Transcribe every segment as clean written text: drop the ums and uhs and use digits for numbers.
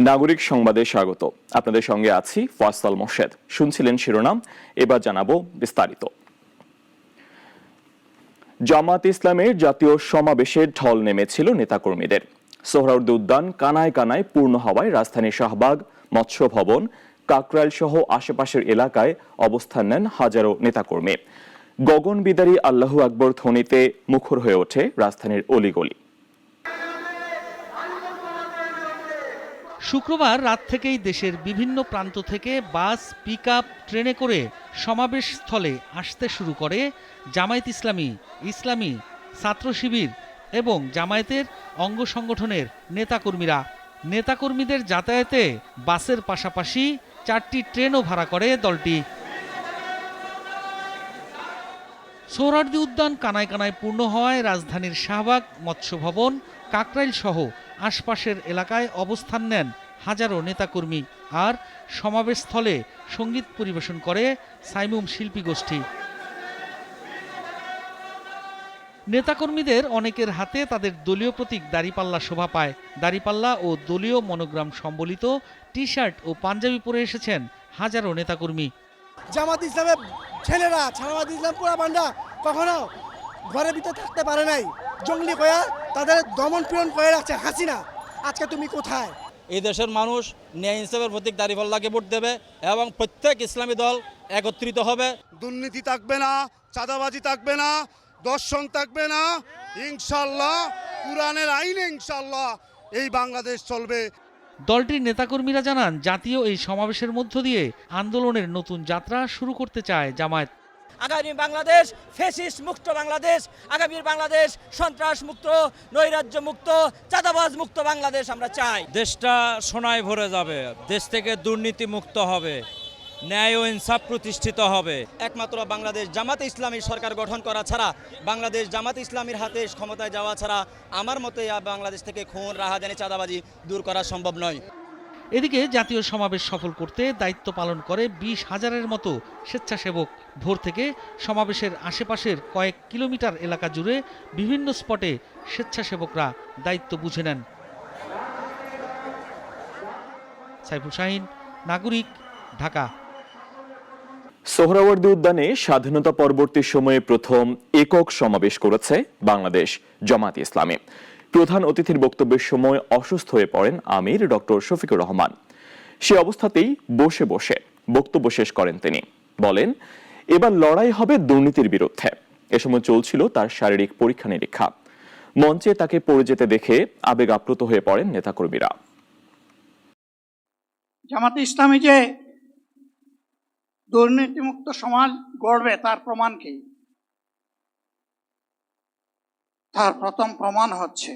নাগরিক সংবাদে স্বাগত। আপনাদের সঙ্গে আছি ফয়সাল মোর্শেদ। শুনছিলেন শিরোনাম, এবার জানাবো বিস্তারিত। জামাত ইসলামের জাতীয় সমাবেশে ঢল নেমেছিল নেতাকর্মীদের। সোহরাওয়ার্দী উদ্যান কানায় কানায় পূর্ণ হওয়ায় রাজধানীর শাহবাগ, মৎস্য ভবন, কাকরাইল সহ আশেপাশের এলাকায় অবস্থান নেন হাজারো নেতাকর্মী। গগনবিদারী আল্লাহু আকবর ধ্বনিতে মুখর হয়ে ওঠে রাজধানীর অলিগলি। শুক্রবার রাত থেকেই দেশের বিভিন্ন প্রান্ত থেকে বাস, পিকআপ, ট্রেনে করে সমাবেশ স্থলে আসতে শুরু করে জামায়াত ইসলামী, ইসলামী ছাত্র শিবির এবং জামায়াতের অঙ্গ সংগঠনের নেতাকর্মীরা। নেতাকর্মীদের যাতায়াতে বাসের পাশাপাশি 4টি ট্রেনও ভাড়া করে দলটি। সোহরাওয়ার্দী উদ্যান কানায় কানায় পূর্ণ হওয়ায় রাজধানীর শাহবাগ, মৎস্য ভবন, কাকরাইল সহ আশপাশের এলাকায় অবস্থান নেন হাজারো নেতাকর্মী। আর সমাবেশস্থলে সঙ্গীত পরিবেশন করে সাইমুম শিল্পী গোষ্ঠী। নেতাকর্মীদের অনেকের হাতে তাদের দলীয় প্রতীক দাড়িপাল্লা শোভা পায়। দাড়িপাল্লা ও দলীয় মনোগ্রাম সম্বলিত টি-শার্ট ও পাঞ্জাবি পরে এসেছেন হাজারো নেতাকর্মী। জামাত ইসলামের ছেলেরা, জামাত ইসলাম পুরা বান্ডা কখনো ঘরের ভিতরে থাকতে পারে নাই। জঙ্গলি কয়া তাদের দমন পীড়ন করে রাখছে হাসিনা। আজকে তুমি কোথায়? এই দেশের মানুষ ন্যায় ইনসাফের প্রতীক দাড়িপাল্লাকে ভোট দেবে এবং প্রত্যেক ইসলামী দল একত্রিত হবে। দুর্নীতি থাকবে না, চাঁদাবাজি থাকবে না, দর্শন থাকবে না। ইনশাল্লাহ কুরআনের আইনে ইনশাল্লাহ এই বাংলাদেশ চলবে। দলটির নেতাকর্মীরা জানান, জাতীয় এই সমাবেশের মধ্য দিয়ে আন্দোলনের নতুন যাত্রা শুরু করতে চায় জামায়াত। আগামী বাংলাদেশ ফ্যাসিস্ট মুক্ত বাংলাদেশ, আগামী বাংলাদেশ সন্ত্রাস মুক্ত, নৈরাজ্য মুক্ত, চাঁদাবাজ মুক্ত বাংলাদেশ আমরা চাই। দেশটা সোনায় ভরে যাবে, দেশ থেকে দুর্নীতি মুক্ত হবে, ন্যায় ও ইনসাফ প্রতিষ্ঠিত হবে। একমাত্র বাংলাদেশ জামাতে ইসলামী সরকার গঠন করা ছাড়া, বাংলাদেশ জামাতে ইসলামীর হাতে ক্ষমতায় যাওয়া ছাড়া আমার মতে বাংলাদেশ থেকে খুন, রাহাজানি, চাঁদাবাজি দূর করা সম্ভব নয়। এদিকে জাতীয় সমাবেশ সফল করতে দায়িত্ব পালন করে 20,000-এর মতো স্বেচ্ছাসেবক। ভোর থেকে সমাবেশের আশেপাশের কয়েক কিলোমিটার এলাকা জুড়ে বিভিন্ন স্পটে স্বেচ্ছাসেবকরা দায়িত্ব বুঝে নেন। সাইফুল শাহিন, নাগরিক, ঢাকা। সোহরাওয়ার্দী উদ্যানে স্বাধীনতা পরবর্তী সময়ে প্রথম একক সমাবেশ করেছে বাংলাদেশ জামায়াত ইসলামী। প্রধান অতিথির বক্তব্যের সময় অসুস্থ হয়ে পড়েন আমির ডক্টর শফিকুর রহমান। সে অবস্থাতেই বসে বসে বক্তব্য শেষ করেন তিনি। বলেন, এবার লড়াই হবে দুর্নীতির বিরুদ্ধে। এ সময় চলছিল তার শারীরিক পরীক্ষা নিরীক্ষা। মঞ্চে তাকে পড়ে যেতে দেখে আবেগ আপ্লুত হয়ে পড়েন নেতাকর্মীরা। জামাতে ইসলামী যে দুর্নীতিমুক্ত সমাজ গড়বে তার প্রমাণ কি? তার প্রথম প্রমাণ হচ্ছে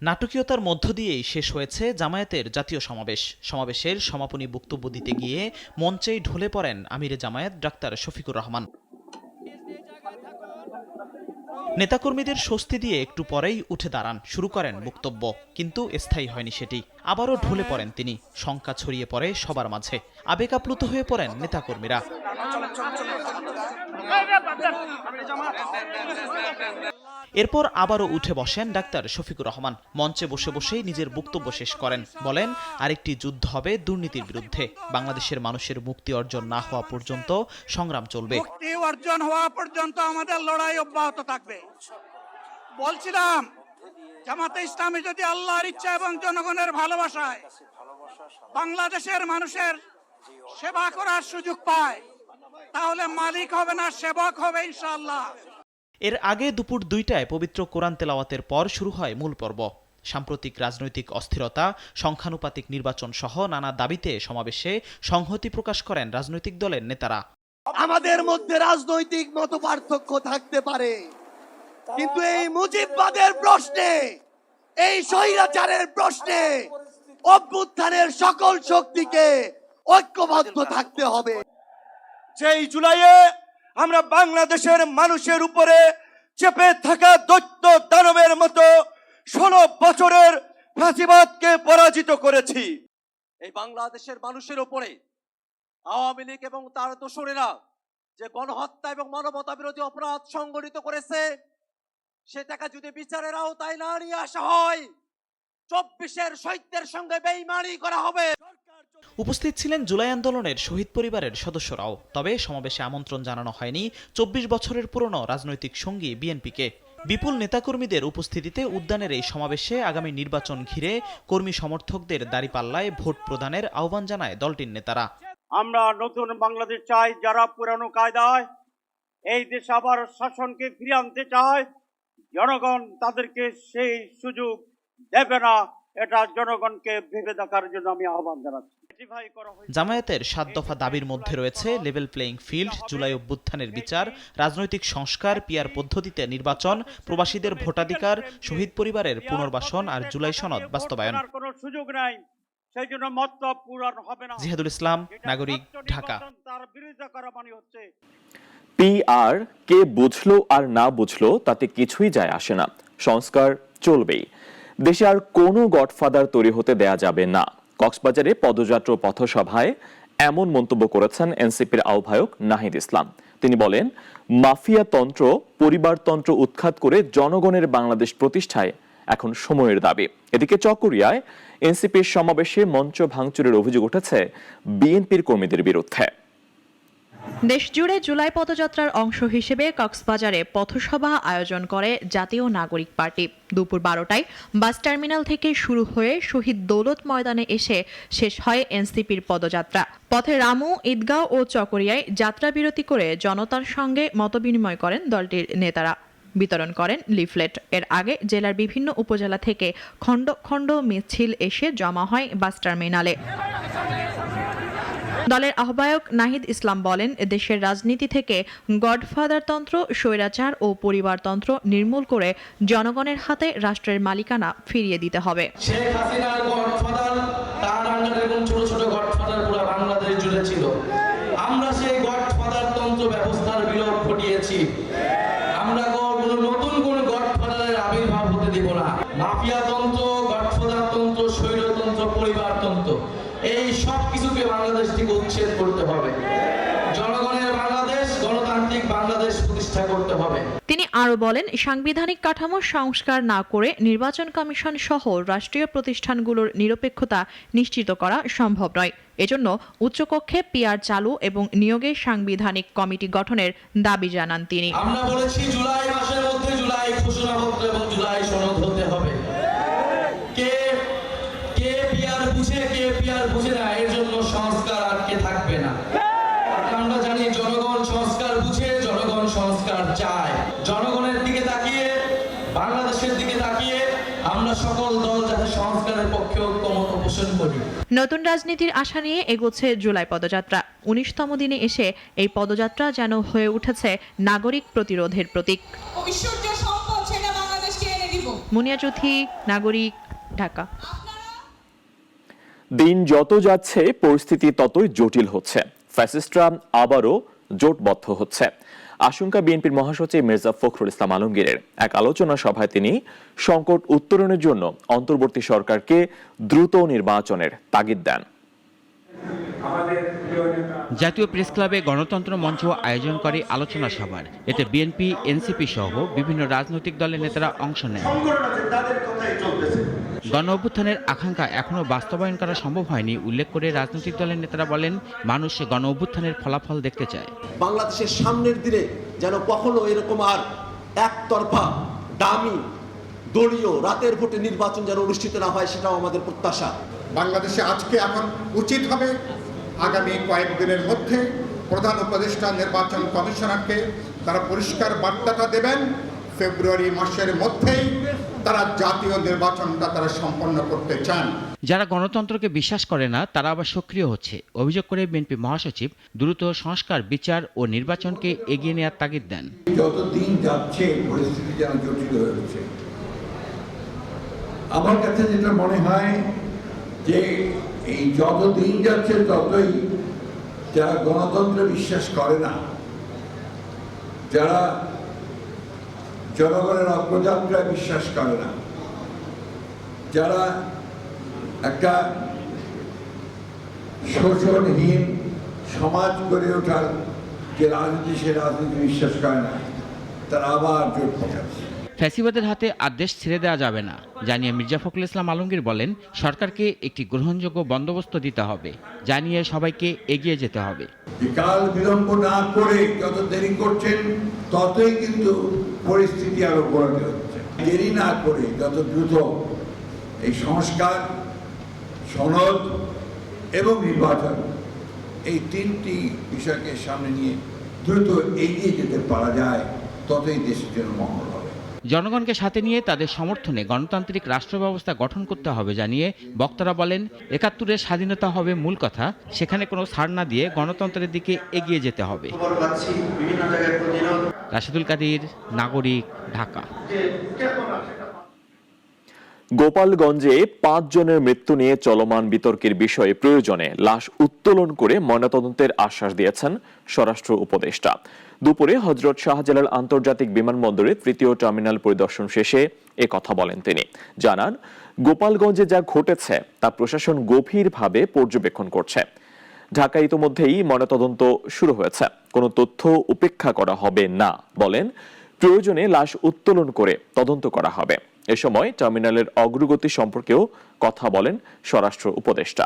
নাটকীয়তার মধ্য দিয়েই শেষ হয়েছে জামায়াতের জাতীয় সমাবেশ। সমাবেশের সমাপনী বক্তব্য দিতে গিয়ে মঞ্চেই ঢলে পড়েন আমিরে জামায়াত ডাক্তার শফিকুর রহমান। নেতাকর্মীদের স্বস্তি দিয়ে একটু পরেই উঠে দাঁড়ান, শুরু করেন বক্তব্য। কিন্তু স্থায়ী হয়নি সেটি। আবারও ঢলে পড়েন তিনি। শঙ্কা ছড়িয়ে পড়ে সবার মাঝে। আবেগ আপ্লুত হয়ে পড়েন নেতাকর্মীরা। এরপর আবারও উঠে বসেন ডাক্তার শফিকুর রহমান। মঞ্চে বসে বসেই নিজের বক্তব্য শেষ করেন। বলেন, আরেকটি যুদ্ধ হবে দুর্নীতির বিরুদ্ধে। বাংলাদেশের মানুষের মুক্তি অর্জন না হওয়া পর্যন্ত সংগ্রাম চলবে। মুক্তি অর্জন হওয়া পর্যন্ত আমাদের লড়াই অব্যাহত থাকবে। বলছিলাম, জামাতে ইসলামী যদি আল্লাহর ইচ্ছা এবং জনগণের ভালোবাসায় বাংলাদেশের মানুষের সেবা করার সুযোগ পায়, তাহলে মালিক হবে না, সেবক হবে ইনশাআল্লাহ। এর আগে দুপুর 2টায় পবিত্র কোরআন তেলাওয়াতের পর শুরু হয় মূল পর্ব। সাম্প্রতিক রাজনৈতিক অস্থিরতা, সংখ্যানুপাতিক নির্বাচন সহ নানা দাবিতে সমাবেশে সংহতি প্রকাশ করেন রাজনৈতিক দলের নেতারা। আমাদের মধ্যে রাজনৈতিক মতপার্থক্য থাকতে পারে, কিন্তু এই মুজিববাদের প্রশ্নে, এই স্বৈরাচারের প্রশ্নে অভ্যুত্থানের সকল শক্তিকে ঐক্যবদ্ধ থাকতে হবে। যেই জুলাইয়ে আমরা বাংলাদেশের মানুষের উপরে চেপে থাকা দৈত্য দানবের মতো 16 বছরের ফাঁসিবাদকে পরাজিত করেছি। এই বাংলাদেশের মানুষের উপরে আওয়ামী লীগ এবং তার দোসরেরা যে গণহত্যা এবং মানবতা বিরোধী অপরাধ সংগঠিত করেছে, সেটাকে যদি বিচারের আওতায় না নিয়ে আসা হয়, 24-এর শহীদদের সঙ্গে বেইমানি করা হবে। উপস্থিত ছিলেন জুলাই আন্দোলনের শহীদ পরিবারের সদস্যরাও। তবে সমাবেশে আমন্ত্রণ জানানো হয়নি 24 বছরের পুরনো রাজনৈতিক সঙ্গী বিএনপিকে। বিপুল নেতাকর্মীদের উপস্থিতিতে উদ্যানের এই সমাবেশে আগামী নির্বাচন ঘিরে কর্মী সমর্থকদের দাঁড়িপাল্লায় ভোট প্রদানের আহ্বান জানায় দলটির নেতারা। আমরা নতুন বাংলাদেশ চাই, যারা পুরানো কায়দায় এই দেশে আবার শাসনকে ফিরিয়ে আনতে চায়, জনগণ তাদেরকে সেই সুযোগ দেবে না। এটা জনগণকে ভেবে দেখার জন্য আমি আহ্বান জানাচ্ছি। জামায়াতের 7 দফা দাবির মধ্যে রয়েছে লেভেল প্লেইং ফিল্ড, জুলাই অভ্যুত্থানের বিচার, রাজনৈতিক সংস্কার, পিআর পদ্ধতিতে নির্বাচন, প্রবাসীদের ভোটাধিকার, শহীদ পরিবারের পুনর্বাসন আর জুলাই সনদ বাস্তবায়ন। কোনো সুযোগ নাই, সেই জন্য মতলব পূরণ হবে না। জিহাদুল ইসলাম, নাগরিক, ঢাকা। তার বিরোধিতা করা মানে হচ্ছে পিআর কে বুঝলো আর না বুঝলো তাতে কিছুই যায় আসে না, সংস্কার চলবেই। দেশে আর কোনো গডফাদার তৈরি হতে দেয়া যাবে না। কক্সবাজারে পদযাত্রা পথসভায় এমন মন্তব্য করেছেন এনসিপির আহ্বায়ক নাহিদ ইসলাম। তিনি বলেন, মাফিয়াতন্ত্র, পরিবারতন্ত্র উৎখাত করে জনগণের বাংলাদেশ প্রতিষ্ঠায় এখন সময়ের দাবি। এদিকে চকরিয়ায় এনসিপির সমাবেশে মঞ্চ ভাঙচুরের অভিযোগ উঠেছে বিএনপির কর্মীদের বিরুদ্ধে। দেশজুড়ে জুলাই পদযাত্রার অংশ হিসেবে কক্সবাজারে পথসভা আয়োজন করে জাতীয় নাগরিক পার্টি। দুপুর 12টায় বাস টার্মিনাল থেকে শুরু হয়ে শহীদ দৌলত ময়দানে এসে শেষ হয় এনসিপির পদযাত্রা। পথে রামু, ঈদগাঁও ও চকরিয়ায় যাত্রা বিরতি করে জনতার সঙ্গে মতবিনিময় করেন দলটির নেতারা। বিতরণ করেন লিফলেট। এর আগে জেলার বিভিন্ন উপজেলা থেকে খণ্ড খণ্ড মিছিল এসে জমা হয় বাস টার্মিনালে। দলের আহ্বায়ক নাহিদ ইসলাম বলেন, দেশের রাজনীতি থেকে গডফাদারতন্ত্র, স্বৈরাচার ও পরিবারতন্ত্র নির্মূল করে জনগণের হাতে রাষ্ট্রের মালিকানা ফিরিয়ে দিতে হবে। শেখ হাসিনার গডফাদার, তার আন্ডারে এরকম ছোট ছোট গডফাদার পুরো বাংলাদেশ জুড়ে ছিল। আমরা সেই গডফাদারতন্ত্র ব্যবস্থার বিলোপ ঘটিয়েছি। আমরা নতুন কোন গডফাদারের আবির্ভাব হতে দেব না। মাফিয়াতন্ত্র, গডফাদারতন্ত্র, স্বৈরতন্ত্র, পরিবারতন্ত্র, এই সব কিছুকে বাংলাদেশ থেকে উচ্ছেদ করতে হবে। জনগণের বাংলাদেশ, গণতান্ত্রিক বাংলাদেশ প্রতিষ্ঠা করতে হবে। তিনি আরো বলেন, সাংবিধানিক কাঠামো সংস্কার না করে নির্বাচন কমিশন সহ রাষ্ট্রীয় প্রতিষ্ঠানগুলোর নিরপেক্ষতা নিশ্চিত করা সম্ভব নয়। এজন্য উচ্চকক্ষে পিআর চালু এবং নিয়োগে সাংবিধানিক কমিটি গঠনের দাবি জানান তিনি। আমরা বলেছি জুলাই মাসের মধ্যে জুলাই ঘোষণাপত্র এবং জুলাই সনদ হতে হবে। কে পিআর বুঝে, কে পিআর বুঝে না, এর জন্য সংস্কার আটকে থাকবে না। আমরা জানি জনগণ সংস্কার বুঝে, জনগণ সংস্কার চায়। জনগণের দিকে তাকিয়ে, বাংলাদেশের দিকে তাকিয়ে আমরা সকল দল যাতে সংস্কারের পক্ষে ঐক্যমত পোষণ করি। নতুন রাজনীতির আশা নিয়ে এগোচ্ছে জুলাই পদযাত্রা। 19তম দিনে এসে এই পদযাত্রা যেন হয়ে উঠেছে নাগরিক প্রতিরোধের প্রতীক। মুনিয়া চৌধুরী, নাগরিক, ঢাকা। দিন যত যাচ্ছে পরিস্থিতি ততই জটিল হচ্ছে। ফ্যাসিস্টরা আবারও জোটবদ্ধ হচ্ছে। আশঙ্কা বিএনপির মহাসচিব মির্জা ফখরুল ইসলাম আলমগীরের। এক আলোচনা সভায় তিনি সংকট উত্তরণের জন্য অন্তর্বর্তী সরকারকে দ্রুত নির্বাচনের তাগিদ দেন। জাতীয় প্রেস ক্লাবে গণতন্ত্র মঞ্চ আয়োজন করে আলোচনা সভার। এতে বিএনপি, এনসিপি সহ বিভিন্ন রাজনৈতিক দলের নেতারা অংশ নেন। গণ অভ্যুত্থানের আকাঙ্ক্ষা এখনো বাস্তবায়ন করা সম্ভব হয়নি উল্লেখ করে রাজনৈতিক দলের নেতারা বলেন, মানুষ গণ অভ্যুত্থানের ফলাফল দেখতে চায়। বাংলাদেশের সামনের দিনে যেন কখনো এরকম আর একতরফা দামি দলীয় রাতের ভোটে নির্বাচন যেন অনুষ্ঠিত না হয়, সেটাও আমাদের প্রত্যাশা। বাংলাদেশে আজকে এখন উচিত হবে আগামী কয়েকদিনের মধ্যে প্রধান উপদেষ্টা নির্বাচন কমিশনারকে তারা পরিষ্কার বার্তাটা দেবেন, ফেব্রুয়ারি মাসের মধ্যেই তারা জাতীয় নির্বাচনটা তারা সম্পন্ন করতে চান। যারা গণতন্ত্রকে বিশ্বাস করে না তারা আবার সক্রিয় হচ্ছে অভিযোগ করে বিএনপি মহাসচিব দ্রুত সংস্কার, বিচার ও নির্বাচনকে এগিয়ে নেওয়ার তাগিদ দেন। যতদিন যাচ্ছে পরিস্থিতি যেন জটিল হয়ে উঠছে। আমার কাছে যেটা মনে হয় যে এই যতদিন যাচ্ছে ততই যারা গণতন্ত্রে বিশ্বাস করে না, যারা জনগণের অগ্রযাত্রায় বিশ্বাস করে না, যারা একটা শোষণহীন সমাজ গড়ে ওঠার যে রাজনীতি, সে রাজনীতি বিশ্বাস করে না, তারা আবার জোট পাচ্ছে। ফ্যাসিবাদের হাতে আর দেশ ছেড়ে দেওয়া যাবে না জানিয়ে মির্জা ফখরুল ইসলাম আলমগীর বলেন, সরকারকে একটি গ্রহণযোগ্য বন্দোবস্ত দিতে হবে, জানিয়ে সবাইকে এগিয়ে যেতে হবে। কাল বিলম্ব না করে যত দেরি করছেন ততই কিন্তু পরিস্থিতি আরো বড় হচ্ছে। দেরি না করে যত দ্রুত এই সংস্কার, সনদ এবং নির্বাচন, এই তিনটি বিষয়কে সামনে নিয়ে দ্রুত এগিয়ে যেতে পারা যায়, ততই দেশের জন্য মঙ্গল হবে। জনগণকে সাথে নিয়ে তাদের সমর্থনে গণতান্ত্রিক রাষ্ট্র ব্যবস্থা গঠন করতে হবে জানিয়ে বক্তারা বলেন, ৭১-এর স্বাধীনতা হবে মূল কথা, সেখানে কোনো ছাড় না দিয়ে গণতন্ত্রের দিকে এগিয়ে যেতে হবে। রাশেদুল কাদির, নাগরিক, ঢাকা। গোপালগঞ্জে ৫ জনের মৃত্যু নিয়ে চলমান বিতর্কের বিষয়ে প্রয়োজনে লাশ উত্তোলন করে ময়নাতদন্তের আশ্বাস দিয়েছেন স্বরাষ্ট্র উপদেষ্টা। দুপুরে হযরত শাহজালাল আন্তর্জাতিক বিমানবন্দরে ৩য় টার্মিনাল পরিদর্শন শেষে কথা বলেন তিনি। জানান, গোপালগঞ্জে যা ঘটেছে তা প্রশাসন গভীরভাবে পর্যবেক্ষণ করছে। ঢাকায় ইতোমধ্যেই ময়নাতদন্ত শুরু হয়েছে, কোনো তথ্য উপেক্ষা করা হবে না বলেন। প্রয়োজনে লাশ উত্তোলন করে তদন্ত করা হবে। এ সময় টার্মিনালের অগ্রগতি সম্পর্কেও কথা বলেন স্বরাষ্ট্র উপদেষ্টা।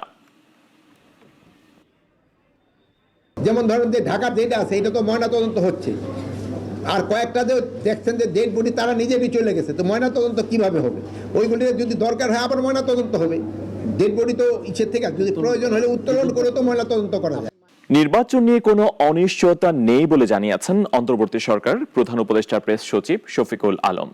যেমন ধরেন যে ঢাকার যেটা আছে এটা তো ময়নাতদন্ত হচ্ছে, আর কয়েকটা যে দেখছেন যে ডেড বডি তারা নিজেরই চলে গেছে, তো ময়নাতদন্ত কিভাবে হবে? ওইগুলি যদি দরকার হয় আবার ময়নাতদন্ত হবে। ডেড বডি তো ইচ্ছের থেকে যদি প্রয়োজন হলে উত্তোলন করে তো ময়নাতদন্ত করা যায়। নির্বাচন নিয়ে কোনো অনিশ্চয়তা নেই বলে জানিয়েছেন অন্তর্বর্তী সরকার প্রধান উপদেষ্টা প্রেস সচিব শফিকুল আলম।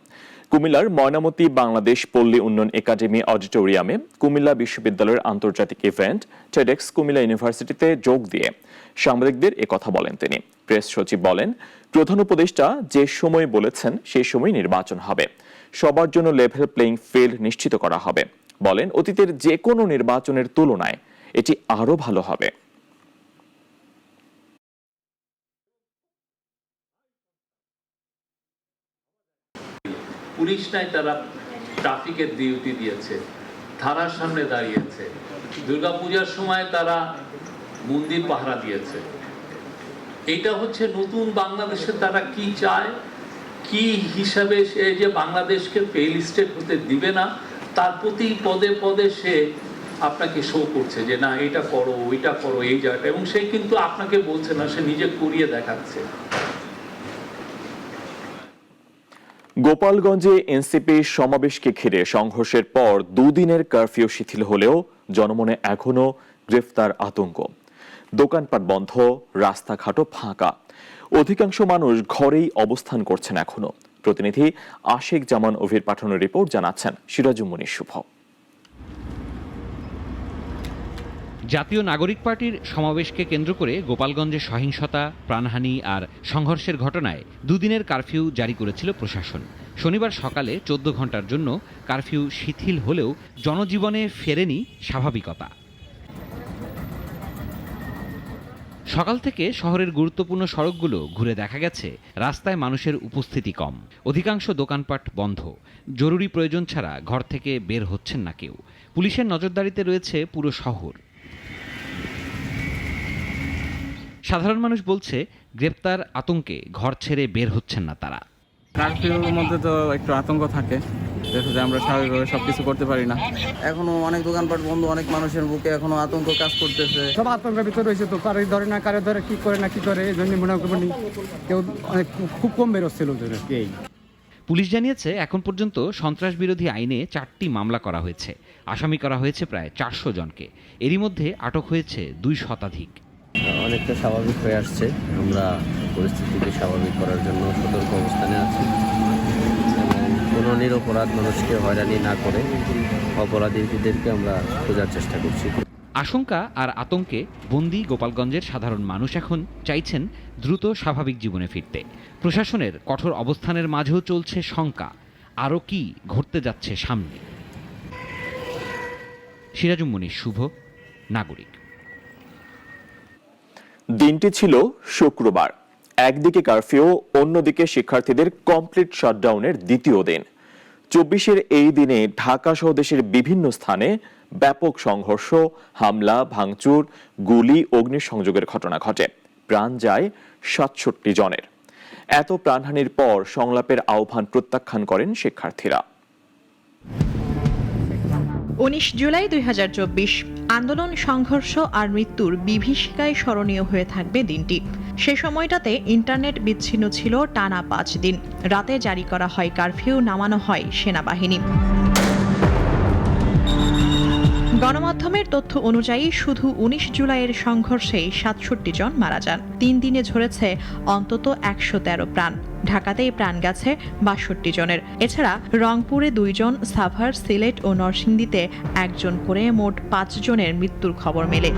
কুমিল্লার ময়নামতি বাংলাদেশ পল্লী উন্নয়ন একাডেমি অডিটোরিয়ামে কুমিল্লা বিশ্ববিদ্যালয়ের আন্তর্জাতিক ইভেন্ট টেডেক্স কুমিল্লা ইউনিভার্সিটিতে যোগ দিয়ে সাংবাদিকদের কথা বলেন তিনি। প্রেস সচিব বলেন, প্রধান উপদেষ্টা যে সময় বলেছেন সেই সময় নির্বাচন হবে, সবার জন্য লেভেল প্লেইং ফিল্ড নিশ্চিত করা হবে। বলেন, অতীতের যে কোনো নির্বাচনের তুলনায় এটি আরো ভালো হবে। পুলিশ নাই, তারা ট্রাফিকের ডিউটি দিয়েছে, ধারার সামনে দাঁড়িয়েছে। দুর্গাপূজার সময় তারা মন্দির পাহারা দিয়েছে। এটা হচ্ছে নতুন বাংলাদেশে তারা কি চায়, কি হিসাবে সে যে বাংলাদেশকে ফেল স্টেট হতে দিবে না, তার প্রতি পদে পদে সে আপনাকে শো করছে যে না এটা করো, ওইটা করো, এই জায়গাটা, এবং সে কিন্তু আপনাকে বলছে না, সে নিজে করিয়ে দেখাচ্ছে। গোপালগঞ্জে এনসিপির সমাবেশকে ঘিরে সংঘর্ষের পর দুদিনের কারফিউ শিথিল হলেও জনমনে এখনো গ্রেফতার আতঙ্ক। দোকানপাট বন্ধ, রাস্তাঘাটও ফাঁকা। অধিকাংশ মানুষ ঘরেই অবস্থান করছেন এখনো। প্রতিনিধি আশিক জামান অভির পাঠানো রিপোর্ট জানাচ্ছেন সিরাজুম শুভ। জাতীয় নাগরিক পার্টির সমাবেশকে কেন্দ্র করে গোপালগঞ্জে সহিংসতা, প্রাণহানি আর সংঘর্ষের ঘটনায় দুদিনের কারফিউ জারি করেছিল প্রশাসন। শনিবার সকালে 14 ঘন্টার জন্য কারফিউ শিথিল হলেও জনজীবনে ফেরেনি স্বাভাবিকতা। সকাল থেকে শহরের গুরুত্বপূর্ণ সড়কগুলো ঘুরে দেখা গেছে রাস্তায় মানুষের উপস্থিতি কম। অধিকাংশ দোকানপাট বন্ধ। জরুরি প্রয়োজন ছাড়া ঘর থেকে বের হচ্ছেন না কেউ। পুলিশের নজরদারিতে রয়েছে পুরো শহর। সাধারণ মানুষ বলছে, গ্রেপ্তার আতঙ্কে ঘর ছেড়ে বের হচ্ছেন না তারা। কারফিউর মধ্যে তো একটু আতঙ্ক থাকে, দেখো যে আমরা স্বাভাবিকভাবে সবকিছু করতে পারি না। এখনো অনেক দোকানপাট বন্ধ, অনেক মানুষের বুকে এখনো আতঙ্ক কাজ করতেছে। সব আতঙ্কের ভিতরে রয়েছে, তো কারে ধরে না কারে ধরে, কি করে না কি করে, এই জন্য মনে করি কেউ খুব কম বেরোচ্ছিল। পুলিশ জানিয়েছে, এখন পর্যন্ত সন্ত্রাস বিরোধী আইনে 4টি মামলা করা হয়েছে। আসামি করা হয়েছে প্রায় 400 জনকে। এরই মধ্যে আটক হয়েছে 2 শতাধিক। অনেকটা স্বাভাবিক হয়ে আসছে। আমরা পরিস্থিতিকে স্বাভাবিক করার জন্য সতর্ক অবস্থানে আছি এবং কোনো নিরপরাধ মানুষকে হয়রানি না করে অপরাধীদেরকে আমরা খোঁজার চেষ্টা করছি। আশঙ্কা আর আতঙ্কে বন্দী গোপালগঞ্জের সাধারণ মানুষ এখন চাইছেন দ্রুত স্বাভাবিক জীবনে ফিরতে। প্রশাসনের কঠোর অবস্থানের মাঝেও চলছে শঙ্কা, আরও কি ঘটতে যাচ্ছে সামনে। সিরাজুম শুভ, নাগরিক। দিনটি ছিল শুক্রবার। একদিকে কারফিউ, অন্যদিকে শিক্ষার্থীদের কমপ্লিট শাটডাউনের দ্বিতীয় দিন। 24-এর এই দিনে ঢাকা সহ দেশের বিভিন্ন স্থানে ব্যাপক সংঘর্ষ, হামলা, ভাঙচুর, গুলি, অগ্নিসংযোগের ঘটনা ঘটে। প্রাণ যায় 67 জনের। এত প্রাণহানির পর সংলাপের আহ্বান প্রত্যাখ্যান করেন শিক্ষার্থীরা। 19 জুলাই 2024 আন্দোলন, সংঘর্ষ আর মৃত্যুর বিভীষিকায় স্মরণীয় হয়ে থাকবে দিনটি। সে সময়টাতে ইন্টারনেট বিচ্ছিন্ন ছিল টানা 5 দিন। রাতে জারি করা হয় কারফিউ, নামানো হয় সেনাবাহিনী। গণমাধ্যমের তথ্য অনুযায়ী শুধু 19 জুলাইয়ের সংঘর্ষে 67 জন মারা যান। 3 দিনে ঝরেছে অন্তত 113 প্রাণ। ঢাকাতেই প্রাণ গেছে 62 জনের। এছাড়া রংপুরে 2 জন, সাভার, সিলেট ও নরসিংদীতে 1 জন করে মোট 5 জনের মৃত্যুর খবর মেলে।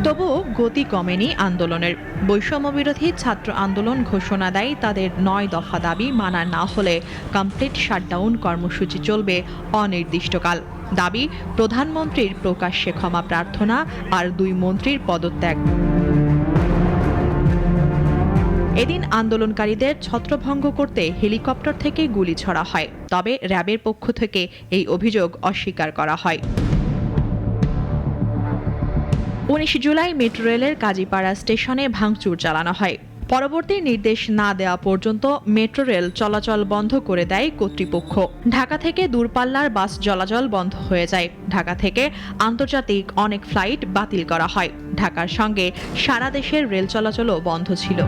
তবুও গতি কমেনি আন্দোলনের। বৈষম্যবিরোধী ছাত্র আন্দোলন ঘোষণা দেয় তাদের 9 দফা দাবি মানা না হলে কমপ্লিট শাটডাউন কর্মসূচি চলবে অনির্দিষ্টকাল। দাবি প্রধানমন্ত্রীর প্রকাশ্যে ক্ষমা প্রার্থনা আর 2 মন্ত্রীর পদত্যাগ। এদিন আন্দোলনকারীদের ছত্রভঙ্গ করতে হেলিকপ্টার থেকে গুলি ছড়া হয়, তবে র্যাবের পক্ষ থেকে এই অভিযোগ অস্বীকার করা হয়। 19 জুলাই মেট্রো রেলের কাজীপাড়া স্টেশনে ভাঙচুর চালানো হয়। পরবর্তী নির্দেশ না দেওয়া পর্যন্ত মেট্রো রেল চলাচল বন্ধ করে দেয় কর্তৃপক্ষ। ঢাকা থেকে দূরপাল্লার বাস চলাচল বন্ধ হয়ে যায়। ঢাকা থেকে আন্তর্জাতিক অনেক ফ্লাইট বাতিল করা হয়। ঢাকার সঙ্গে সারা দেশের রেল চলাচলও বন্ধ ছিল।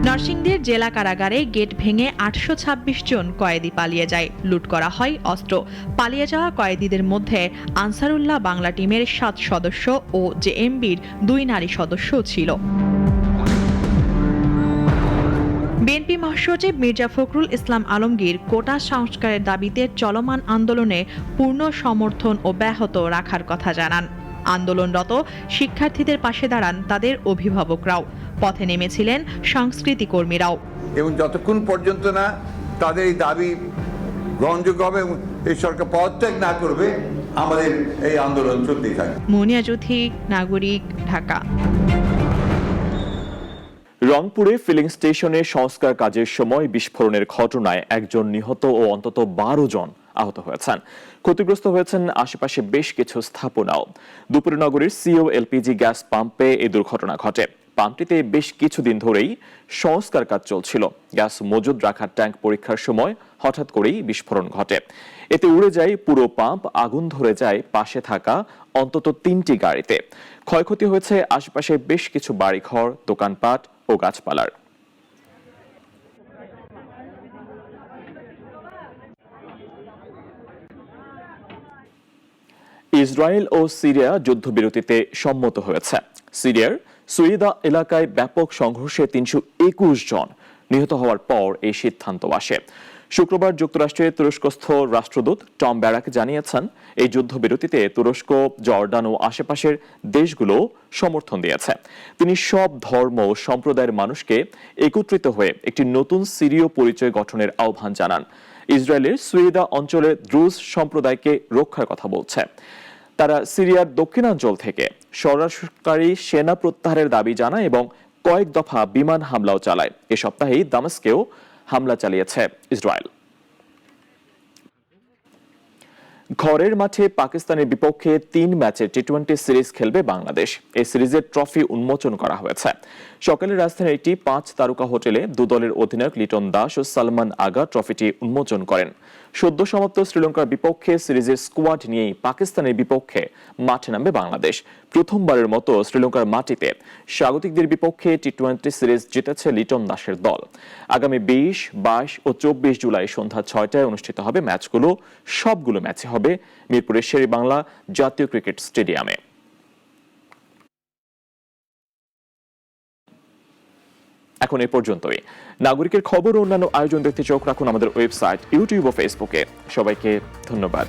নরসিংদীর জেলা কারাগারে গেট ভেঙে 826 জন কয়েদি পালিয়ে যায়। লুট করা হয় অস্ত্র। পালিয়ে যাওয়া কয়েদিদের মধ্যে আনসারুল্লাহ বাংলা টিমের 7 সদস্য ও জেএমবির 2 নারী সদস্যও ছিল। বিএনপি মহাসচিব মির্জা ফখরুল ইসলাম আলমগীর কোটা সংস্কারের দাবিতে চলমান আন্দোলনে পূর্ণ সমর্থন অব্যাহত রাখার কথা জানান। আন্দোলনরত শিক্ষার্থীদের পাশে দাঁড়ান তাদের অভিভাবকরাও। পথে নেমেছিলেন সংস্কৃতি কর্মীরাও। এবং যতক্ষণ পর্যন্ত না তাদের এই দাবি গ্রহণযোগ্য হবে এবং এই সরকার পদত্যাগ না করবে, আমাদের এই আন্দোলন চলতেই থাকবে। মুনিয়া জ্যোতি, নাগরিক, ঢাকা। রংপুরে ফিলিং স্টেশনে সংস্কার কাজের সময় বিস্ফোরণের ঘটনায় 1 জন নিহত ও অন্তত 12 জন আহত হয়েছেন। ক্ষতিগ্রস্ত হয়েছেন আশেপাশে বেশ কিছু স্থাপনাও। দুপুরে নগরীর সিও এলপিজি গ্যাস পাম্পে এই দুর্ঘটনা ঘটে। পাম্পটিতে বেশ কিছুদিন ধরেই সংস্কার কাজ চলছিল। গ্যাস মজুদ রাখার ট্যাঙ্ক পরীক্ষার সময় হঠাৎ করেই বিস্ফোরণ ঘটে। এতে উড়ে যায় পুরো পাম্প, আগুন ধরে যায় পাশে থাকা অন্তত 3টি গাড়িতে। ক্ষয়ক্ষতি হয়েছে আশেপাশে বেশ কিছু বাড়িঘর, দোকানপাট ও গাছপালার। ইসরায়েল ও সিরিয়া যুদ্ধবিরতিতে সম্মত হয়েছে। সিরিয়ার সুইদা এলাকায় ব্যাপক সংঘর্ষে 321 জন নিহত হওয়ার পর এই সিদ্ধান্ত আসে। শুক্রবার যুক্তরাষ্ট্রের তুরস্কস্থ রাষ্ট্রদূত টম ব্যারাক জানিয়েছেন, এই যুদ্ধবিরতিতে তুরস্ক, জর্ডান ও আশেপাশের দেশগুলো সমর্থন দিয়েছে। তিনি সব ধর্ম ও সম্প্রদায়ের মানুষকে একত্রিত হয়ে একটি নতুন সিরীয় পরিচয় গঠনের আহ্বান জানান। ইসরায়েলের সুইদা অঞ্চলের দ্রুজ সম্প্রদায়কে রক্ষার কথা বলছে। তারা সিরিয়ার দক্ষিণাঞ্চল থেকে সরাসরি সেনা প্রত্যাহারের দাবি জানায় এবং কয়েক দফা বিমান হামলাও চালায়। এ সপ্তাহেই দামেস্কেও হামলা চালিয়েছে ইসরায়েল। ঘরের মাঠে পাকিস্তানের বিপক্ষে 3 ম্যাচের টি-20 সিরিজ খেলবে বাংলাদেশ। এই সিরিজের ট্রফি উন্মোচন করা হয়েছে। সকালে রাজধানীর একটি 5 তারকা হোটেলে 2 দলের অধিনায়ক লিটন দাস ও সালমান আগা ট্রফিটি উন্মোচন করেন। সদ্য সমাপ্ত শ্রীলঙ্কার বিপক্ষে সিরিজের স্কোয়াড নিয়েই পাকিস্তানের বিপক্ষে মাঠে নামবে বাংলাদেশ। প্রথমবারের মতো শ্রীলঙ্কার মাটিতে স্বাগতিকদের বিপক্ষে টি-20 সিরিজ জিতেছে লিটন দাসের দল। আগামী 20, 22 ও 24 জুলাই সন্ধ্যা 6টায় অনুষ্ঠিত হবে ম্যাচগুলো। সবগুলো ম্যাচই হবে মিরপুরের শেরেবাংলা জাতীয় ক্রিকেট স্টেডিয়ামে। এখন এই পর্যন্তই। নাগরিকের খবর ও অন্যান্য আয়োজন দেখতে চোখ রাখুন আমাদের ওয়েবসাইট, ইউটিউব ও ফেসবুকে। সবাইকে ধন্যবাদ।